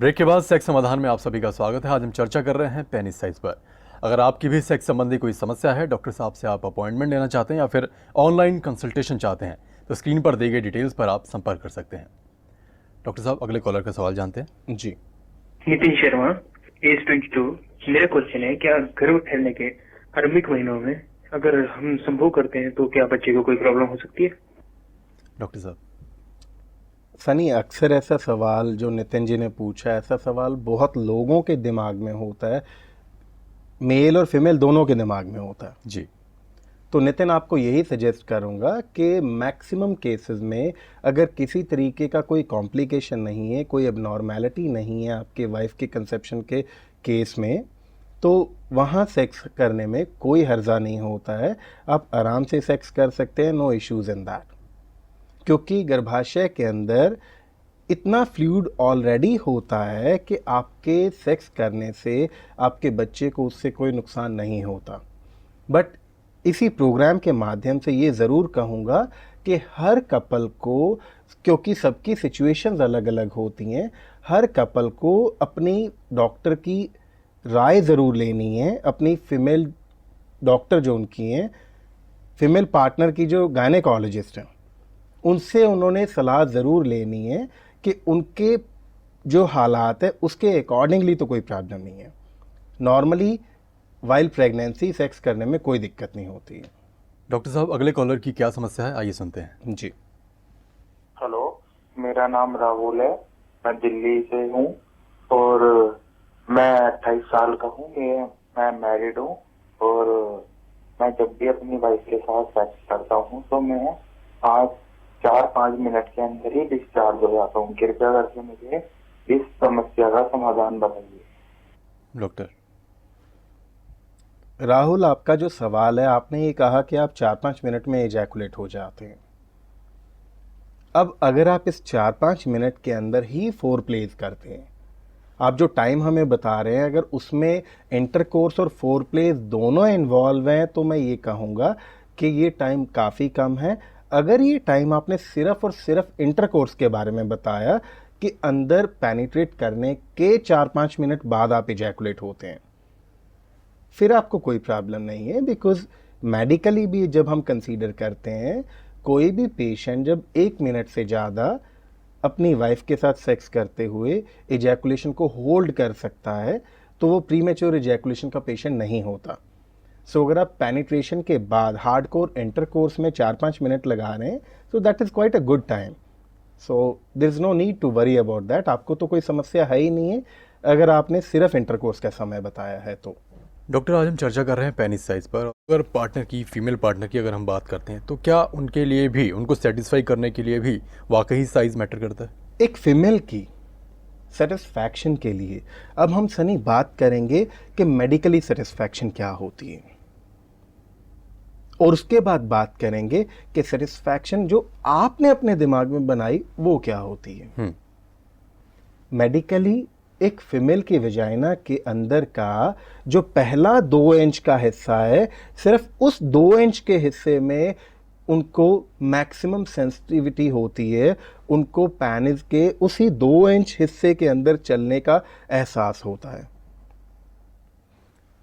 Break के बाद sex समाधान में आप सभी का स्वागत है। आज हम चर्चा कर रहे हैं पेनिस साइज पर। अगर आपकी भी सेक्स संबंधी कोई समस्या है, डॉक्टर साहब से आप अपॉइंटमेंट लेना चाहते हैं या फिर ऑनलाइन कंसल्टेशन चाहते हैं, तो स्क्रीन पर दी गई डिटेल्स पर आप संपर्क कर सकते हैं। डॉक्टर साहब, अगले कॉलर का सवाल जानते हैं जी। नितिन शर्मा, एज 22। मेरा क्वेश्चन है, क्या गर्भ ठहरने के आरंभिक महीनों में अगर हम संभोग करते हैं तो क्या बच्चे को कोई प्रॉब्लम हो सकती है? डॉक्टर साहब, सनी, अक्सर ऐसा सवाल जो नितिन जी ने पूछा, ऐसा सवाल बहुत लोगों के दिमाग में होता है, मेल और फीमेल दोनों के दिमाग में होता है जी। तो नितिन, आपको यही सजेस्ट करूंगा कि मैक्सिमम केसेस में अगर किसी तरीके का कोई कॉम्प्लिकेशन नहीं है, कोई एबनॉर्मेलिटी नहीं है आपके वाइफ के कंसेप्शन के केस में, तो वहाँ सेक्स करने में कोई हर्जा नहीं होता है। आप आराम से सेक्स कर सकते हैं, नो इश्यूज़ इन दैट, क्योंकि गर्भाशय के अंदर इतना फ्लूइड ऑलरेडी होता है कि आपके सेक्स करने से आपके बच्चे को उससे कोई नुकसान नहीं होता। बट इसी प्रोग्राम के माध्यम से ये ज़रूर कहूँगा कि हर कपल को, क्योंकि सबकी सिचुएशंस अलग अलग होती हैं, हर कपल को अपनी डॉक्टर की राय ज़रूर लेनी है। अपनी फीमेल डॉक्टर जो उनकी हैं, फीमेल पार्टनर की जो गायनेकोलॉजिस्ट हैं, उनसे उन्होंने सलाह ज़रूर लेनी है कि उनके जो हालात है उसके अकॉर्डिंगली तो कोई प्रॉब्लम नहीं है। नॉर्मली वाइल प्रेगनेंसी सेक्स करने में कोई दिक्कत नहीं होती है। डॉक्टर साहब, अगले कॉलर की क्या समस्या है, आइए सुनते हैं जी। हेलो, मेरा नाम राहुल है, मैं दिल्ली से हूँ और मैं 28 साल का हूँ। मैं मैरिड हूँ और मैं जब भी अपनी वाइफ के साथ सेक्स करता हूँ तो मैं 4-5 मिनट के अंदर ही डिस्चार्ज हो जाता हूँ। कृपया करके मुझे इस समस्या का समाधान बताइए। डॉक्टर राहुल, आपका जो सवाल है, आपने ये कहा कि आप 4-5 मिनट में एजैकुलेट हो जाते हैं। अब अगर आप इस 4-5 मिनट के अंदर ही फोर प्लेज करते हैं, आप जो टाइम हमें बता रहे हैं, अगर उसमें इंटरकोर्स और फोर प्लेज दोनों इन्वॉल्व हैं, तो मैं ये कहूँगा कि ये टाइम काफ़ी कम है। अगर ये टाइम आपने सिर्फ और सिर्फ इंटरकोर्स के बारे में बताया कि अंदर पेनिट्रेट करने के 4-5 मिनट बाद आप इजैकुलेट होते हैं, फिर आपको कोई प्रॉब्लम नहीं है। बिकॉज मेडिकली भी जब हम कंसीडर करते हैं, कोई भी पेशेंट जब 1 मिनट से ज़्यादा अपनी वाइफ के साथ सेक्स करते हुए इजैकुलेशन को होल्ड कर सकता है, तो वो प्रीमेच्योर इजैकुलेशन का पेशेंट नहीं होता। सो अगर आप पेनिट्रेशन के बाद हार्डकोर इंटरकोर्स में 4-5 मिनट लगा रहे हैं, तो that is quite a good time. So there is no need to worry about that. आपको तो कोई समस्या है ही नहीं है अगर आपने सिर्फ इंटरकोर्स का समय बताया है तो। डॉक्टर, आज हम चर्चा कर रहे हैं पेनिस साइज पर। अगर पार्टनर की, फीमेल पार्टनर की अगर हम बात करते हैं, तो क्या उनके लिए भी, उनको सेटिस्फाई करने के लिए भी वाकई साइज मैटर करता है? एक फीमेल की सेटिस्फैक्शन के लिए अब हम सनी बात करेंगे कि मेडिकली सेटिस्फैक्शन क्या होती है, और उसके बाद बात करेंगे कि सेटिस्फैक्शन जो आपने अपने दिमाग में बनाई वो क्या होती है। मेडिकली एक फीमेल की वजाइना के अंदर का जो पहला 2 इंच का हिस्सा है, सिर्फ उस 2 इंच के हिस्से में उनको मैक्सिमम सेंसिटिविटी होती है। उनको पेनिस के उसी 2 इंच हिस्से के अंदर चलने का एहसास होता है।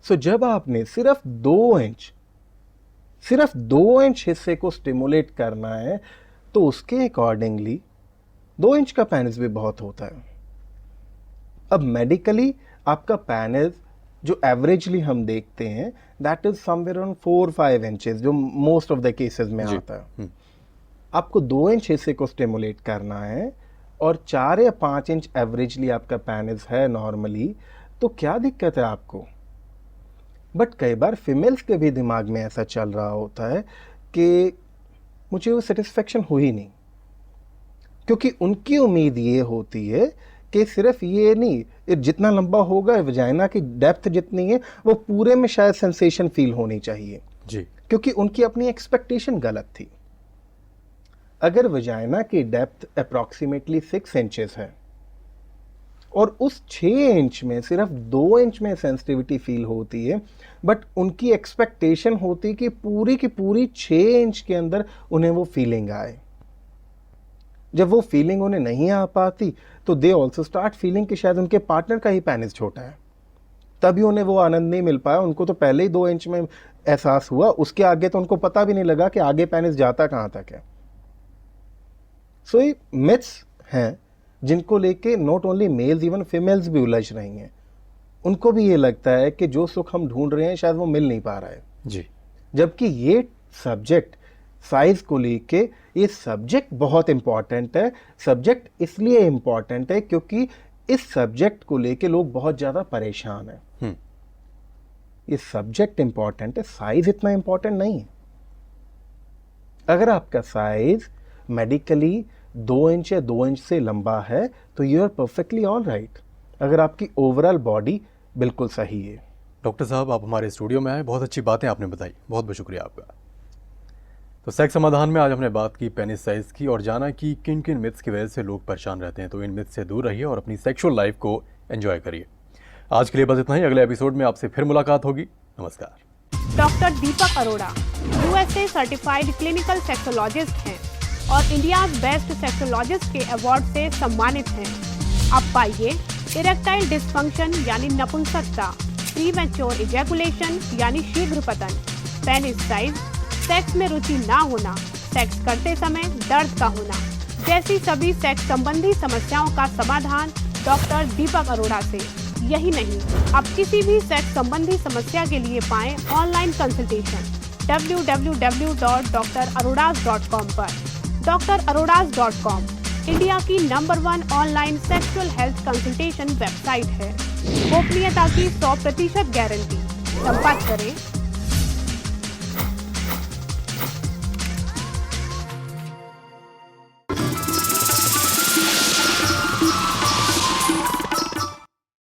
सो जब आपने सिर्फ 2 इंच हिस्से को स्टिमुलेट करना है, तो उसके अकॉर्डिंगली 2 इंच का पेनिस भी बहुत होता है। अब मेडिकली आपका पेनिस जो एवरेजली हम देखते हैं, that is somewhere on 4-5 inches, जो मोस्ट ऑफ द केसेस में आता है। आपको 2 इंच हिस्से को स्टिमुलेट करना है और 4 या 5 इंच एवरेजली आपका पेनिस है नॉर्मली, तो क्या दिक्कत है आपको? बट कई बार फीमेल्स के भी दिमाग में ऐसा चल रहा होता है कि मुझे वो सेटिस्फेक्शन हुई नहीं, क्योंकि उनकी उम्मीद ये होती है कि सिर्फ ये नहीं, जितना लंबा होगा वजाइना की डेप्थ जितनी है, वो पूरे में शायद सेंसेशन फील होनी चाहिए जी, क्योंकि उनकी अपनी एक्सपेक्टेशन गलत थी। अगर वजाइना की डेप्थ अप्रॉक्सीमेटली 6 इंचेस है और उस 6 इंच में सिर्फ 2 इंच में सेंसिटिविटी फील होती है, बट उनकी एक्सपेक्टेशन होती कि पूरी की पूरी 6 इंच के अंदर उन्हें वो फीलिंग आए। जब वो फीलिंग उन्हें नहीं आ पाती तो दे ऑल्सो स्टार्ट फीलिंग कि शायद उनके पार्टनर का ही पेनिस छोटा है, तभी उन्हें वो आनंद नहीं मिल पाया। उनको तो पहले ही 2 इंच में एहसास हुआ, उसके आगे तो उनको पता भी नहीं लगा कि आगे पेनिस जाता कहाँ तक है। सो ये मिथ्स हैं जिनको लेके not only mails even females भी उलझ रही हैं। उनको भी ये लगता है कि जो सुख हम ढूंढ रहे हैं शायद वो मिल नहीं पा रहा है जी। जबकि ये सब्जेक्ट साइज को लेके, ये सब्जेक्ट बहुत इंपॉर्टेंट है। सब्जेक्ट इसलिए इंपॉर्टेंट है क्योंकि इस सब्जेक्ट को लेके लोग बहुत ज़्यादा परेशान हैं। ये सब्जेक्ट इंपॉर्टेंट है, साइज इतना इंपॉर्टेंट नहीं है। अगर आपका साइज मेडिकली 2 इंच या 2 इंच से लंबा है तो you are perfectly all right, अगर आपकी ओवरऑल बॉडी बिल्कुल सही है। डॉक्टर साहब, आप हमारे स्टूडियो में आए, बहुत अच्छी बातें आपने बताई, बहुत बहुत शुक्रिया आपका। तो सेक्स समाधान में आज हमने बात की पेनिस साइज की और जाना कि किन किन मिथ्स की वजह से लोग परेशान रहते हैं। तो इन मिथ्स से दूर रहिए और अपनी सेक्सुअल लाइफ को एंजॉय करिए। आज के लिए बस इतना ही, अगले एपिसोड में आपसे फिर मुलाकात होगी। नमस्कार। Doctor Deepak Arora USA certified clinical sexologist हैं और इंडिया बेस्ट सेक्सोलॉजिस्ट के अवार्ड से सम्मानित हैं। अब पाइए इरेक्टाइल डिस्फंक्शन यानी नपुंसकता, प्रीमैच्योर इजैकुलेशन यानी शीघ्र पतन, पेनिस साइज, सेक्स में रुचि ना होना, सेक्स करते समय दर्द का होना जैसी सभी सेक्स संबंधी समस्याओं का समाधान डॉक्टर दीपक अरोड़ा से। यही नहीं, अब किसी भी सेक्स संबंधी समस्या के लिए पाएं ऑनलाइन कंसल्टेशन www.drarodas.com पर। drarodas.com इंडिया की number 1 online sexual health consultation website है। गोपनीयता की 100% गारंटी। संपर्क करें